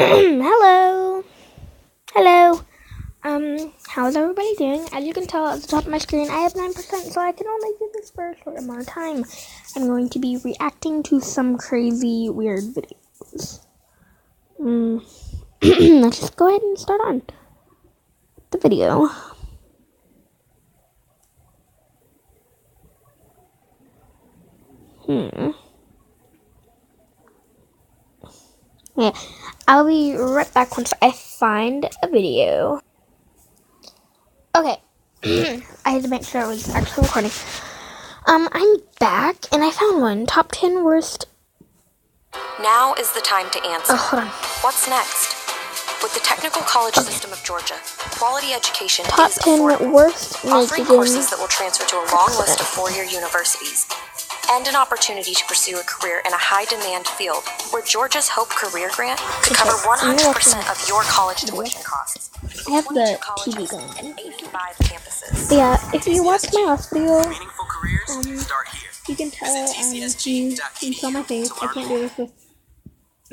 Hello. Hello. How's everybody doing? As you can tell at the top of my screen, I have 9%, so I can only do this for a short amount of time. I'm going to be reacting to some crazy, weird videos. Let's just go ahead and start on the video. Yeah, I'll be right back once I find a video. Okay, I had to make sure I was actually recording. I'm back, and I found one. Top 10 worst... Now is the time to answer. hold on. What's next? With the Technical College System of Georgia, quality education Top is 10 affordable, worst offering nitrogen... courses that will transfer to a long list of four-year universities, and an opportunity to pursue a career in a high-demand field where Georgia's Hope Career Grant could cover 100% of your college tuition costs. I have the 22 colleges TV going. and 85 campuses. But yeah, if you watch my last video, Meaningful careers start here. you can tell, you can tell my face. I can't do this with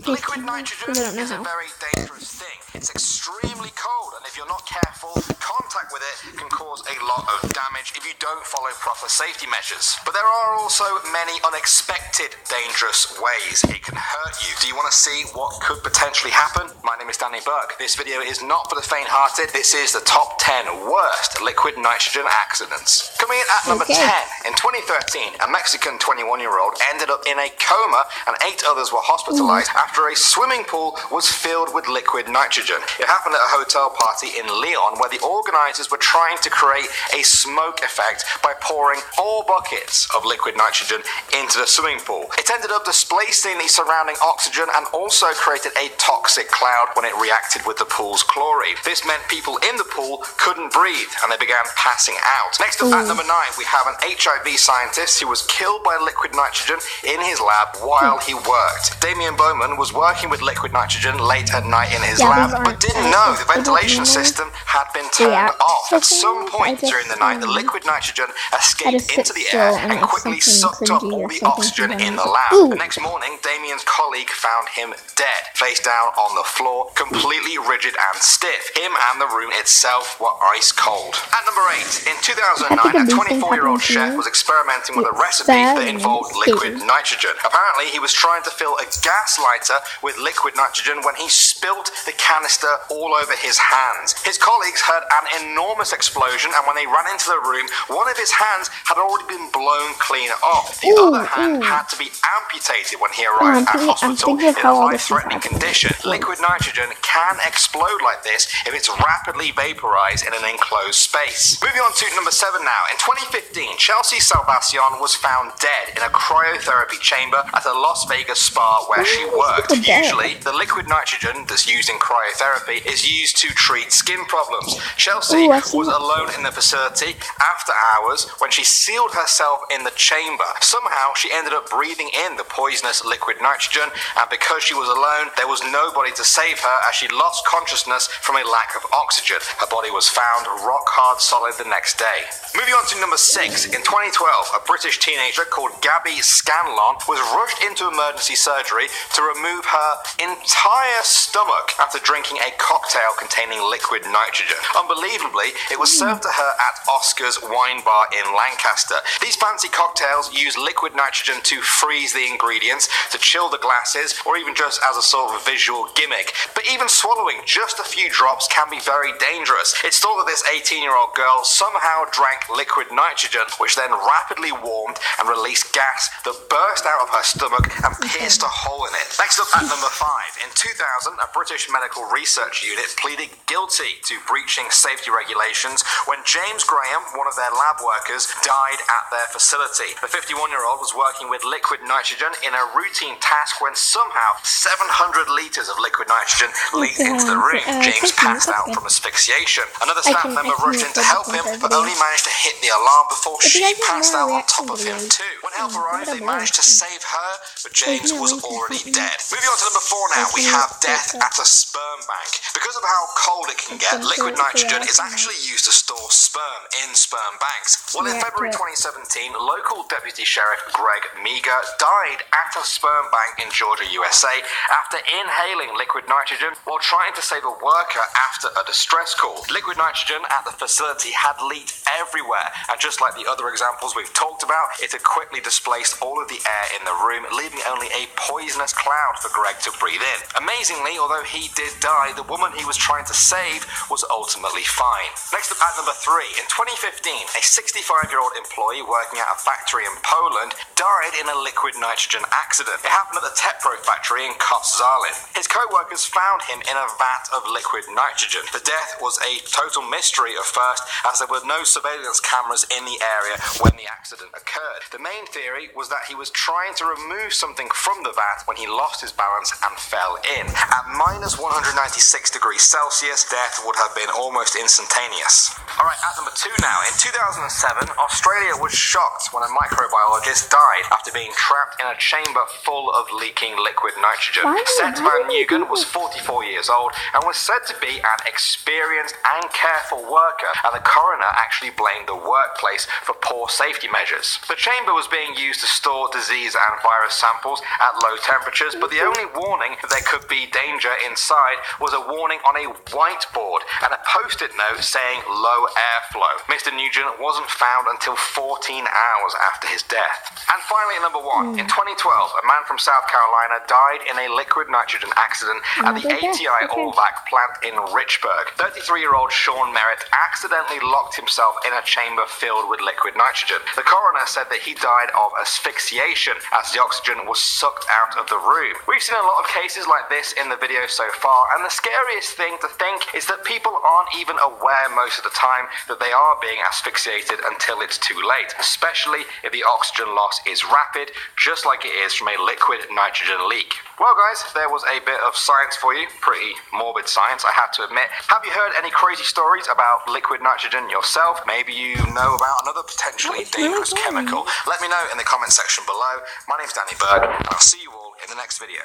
Liquid nitrogen because I don't know is a how. very dangerous thing. It's extremely cold, and if you're not careful, contact with it can cause a lot of damage if you don't follow proper safety measures. But there are also many unexpected dangerous ways it can hurt you. Do you want to see what could potentially happen? My name is Danny Burke. This video is not for the faint-hearted. This is the top 10 worst liquid nitrogen accidents. Coming in at number 10, in 2013, a Mexican 21-year-old ended up in a coma and 8 others were hospitalized after a swimming pool was filled with liquid nitrogen. It happened at a hotel party in Leon where the organizers were trying to create a smoke effect by pouring 4 buckets of liquid nitrogen into the swimming pool. It ended up displacing the surrounding oxygen and also created a toxic cloud when it reacted with the pool's chlorine. This meant people in the pool couldn't breathe and they began passing out. Next up at number 9, we have an HIV scientist who was killed by liquid nitrogen in his lab while he worked. Damien Bowman was working with liquid nitrogen late at night in his lab, but didn't know the ventilation system had been turned off. At some point during the night, the liquid nitrogen escaped into the air and quickly sucked up all the oxygen in the lab. The next morning, Damien's colleague found him dead, face down on the floor, completely rigid and stiff. Him and the room itself were ice cold. At number 8, in 2009, a 24-year-old chef was experimenting with a recipe that involved liquid nitrogen. Apparently, he was trying to fill a gas lighter with liquid nitrogen when he spilt the canister all over his hands. His colleagues heard an enormous explosion, and when they ran into the room, one of his hands had already been blown clean off. The other hand had to be amputated when he arrived at hospital in a life-threatening condition. Liquid nitrogen can explode like this if it's rapidly vaporized in an enclosed space. Moving on to number 7 now. In 2015, Chelsea Salvacion was found dead in a cryotherapy chamber at a Las Vegas spa where she worked. Usually, the liquid nitrogen that's used in cryotherapy is used to treat skin problems. Chelsea was alone in the facility after hours when she sealed herself in the chamber. Somehow, she ended up breathing in the poisonous liquid nitrogen, and because she was alone, there was nobody to save her as she lost consciousness from a lack of oxygen. Her body was found rock hard solid the next day. Moving on to number 6. In 2012, a British teenager called Gabby Scanlon was rushed into emergency surgery to remove her entire stomach after drinking a cocktail containing liquid nitrogen. Unbelievably, it was served to her at Oscar's Wine Bar in Lancaster. These fancy cocktails use liquid nitrogen to freeze the ingredients, to chill the glasses, or even just as a sort of visual gimmick. But even swallowing just a few drops can be very dangerous. It's thought that this 18-year-old girl somehow drank liquid nitrogen, which then rapidly warmed and released gas that burst out of her stomach and pierced a hole in it. Next up at number 5. In 2000, a British medical research unit pleaded guilty to breaching safety regulations when James Graham, one of their lab workers, died at their facility. The 51-year-old was working with liquid nitrogen in a routine task when somehow 700 litres of liquid nitrogen leaked into the room. James passed out from asphyxiation. Another staff member rushed in to help him, but only managed to hit the alarm before she passed out on top of him too. When help arrived, they managed to save her, but James was already dead. Moving on to number 4 now, we have death at a sperm sperm bank. Because of how cold it can get, liquid nitrogen is actually used to store sperm in sperm banks. Well, in February 2017, local Deputy Sheriff Greg Meager died at a sperm bank in Georgia, USA, after inhaling liquid nitrogen while trying to save a worker after a distress call. Liquid nitrogen at the facility had leaked everywhere, and just like the other examples we've talked about, it had quickly displaced all of the air in the room, leaving only a poisonous cloud for Greg to breathe in. Amazingly, although he did die, the woman he was trying to save was ultimately fine. Next up at number 3, in 2015, a 65-year-old employee working at a factory in Poland died in a liquid nitrogen accident. It happened at the Tepro factory in Koszalin. His co-workers found him in a vat of liquid nitrogen. The death was a total mystery at first, as there were no surveillance cameras in the area when the accident occurred. The main theory was that he was trying to remove something from the vat when he lost his balance and fell in. At minus 196 degrees Celsius, death would have been almost instantaneous. Alright, at number 2 now. In 2007, Australia was shocked when a microbiologist died after being trapped in a chamber full of leaking liquid nitrogen. Seth Van Nugen was 44 years old and was said to be an experienced and careful worker, and the coroner actually blamed the workplace for poor safety measures. The chamber was being used to store disease and virus samples at low temperatures, but the only warning that there could be danger inside was a warning on a whiteboard and a post-it note saying low airflow. Mr. Nugent wasn't found until 14 hours after his death. And finally, at number 1, in 2012, a man from South Carolina died in a liquid nitrogen accident at the ATI Allvac plant in Richburg. 33-year-old Sean Merritt accidentally locked himself in a chamber filled with liquid nitrogen. The coroner said that he died of asphyxiation as the oxygen was sucked out of the room. We've seen a lot of cases like this in the video so far, and the scariest thing to think is that people aren't even aware most of the time that they are being asphyxiated until it's too late, especially if the oxygen loss is rapid, just like it is from a liquid nitrogen leak. Well guys, there was a bit of science for you, pretty morbid science, I have to admit. Have you heard any crazy stories about liquid nitrogen yourself? Maybe you know about another potentially dangerous chemical. Let me know in the comment section below. My name's Danny Berg, and I'll see you all in the next video.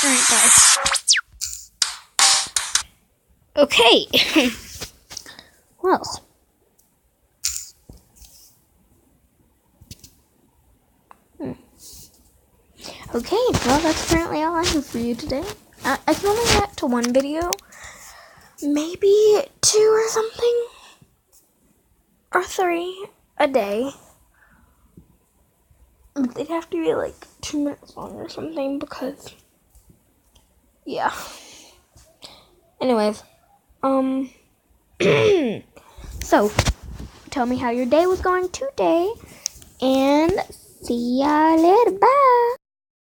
Alright guys. Okay. Well. Okay, well that's apparently all I have for you today. I can only get to one video. Maybe 2 or something. Or 3 a day. But they'd have to be like 2 minutes long or something because... yeah. Anyways. So, tell me how your day was going today. And see ya later. Bye.